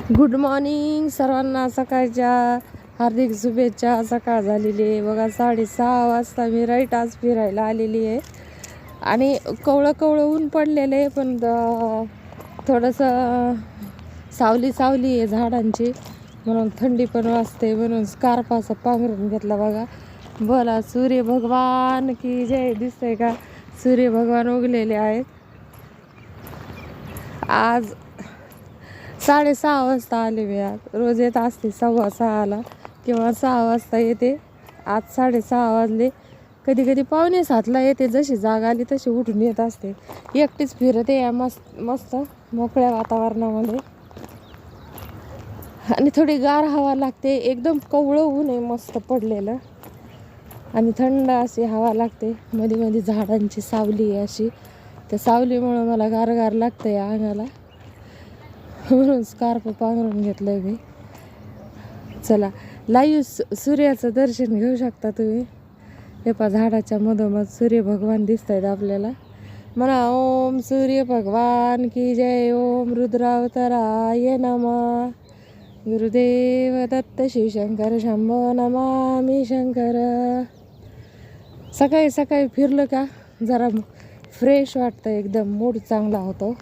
Good morning सर्वांना, सकाळच्या हार्दिक शुभेच्छा. सकाळ झालेली आहे बघा, 6:30 वाजता मी राईट आज फिरायला आलेली आहे. आणि कवळं कवळं ऊन पडलेलं आहे, पण थोडंसं सावली सावली आहे झाडांची, म्हणून थंडी पण वाजते, म्हणून स्कार्फ असा पांघरून घेतला बघा. बोला सूर्य भगवान की जय. दिसतंय का सूर्य भगवान उगलेले आहेत. आज 6:30 वाजता आले मी. आज रोज येत असते 6:15 किंवा 6 वाजता येते. आज 6:30 वाजले. कधी कधी 6:45 येते, जशी जाग आली तशी उठून येत असते. एकटीच फिरते या मस्त मस्त मोकळ्या वातावरणामध्ये. आणि थोडी गार हवा लागते. एकदम कवळं ऊन आहे मस्त पडलेलं, आणि थंड अशी हवा लागते. मध्ये मध्ये झाडांची सावली आहे अशी, त्या सावलीमुळं मला गार गार लागतं या अंगाला, म्हणून स्कार्फ पांघरून घेतलंय मी. चला, लाईव्ह सूर्याचं दर्शन घेऊ शकता तुम्ही. हे पा झाडाच्या मधोमध सूर्य भगवान दिसत आहेत आपल्याला. म्हणा ओम सूर्य भगवान की जय. ओम रुद्रावताराय नमः. गुरुदेव दत्त शिवशंकर शंभो नमामि शंकर. सकाळी सकाळी फिरलं का जरा फ्रेश वाटतं, एकदम मूड चांगला होतो.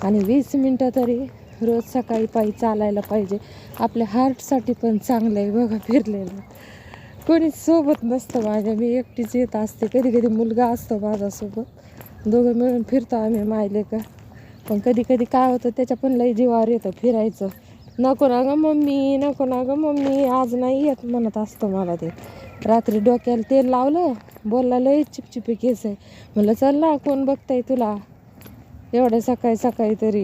आणि 20 मिनटं तरी रोज सकाळी पायी चालायला पाहिजे. आपल्या हार्टसाठी पण चांगलं आहे बघा फिरलेलं. कोणीच सोबत नसतं माझ्या, मी एकटीच येत असते. कधी कधी मुलगा असतो माझ्यासोबत, दोघं मिळून फिरतो आम्ही मायले का. पण कधी कधी काय होतं, त्याच्या पण लई जीवावर येतं फिरायचं. नको ना गं मम्मी, नको ना गं मम्मी, आज नाही येत म्हणत असतो मला ते. रात्री डोक्याला तेल लावलं, बोलला लई चिपचिपी केस आहे. म्हणलं चल ना, कोण बघताय तुला एवढ्या सकाळी सकाळी तरी.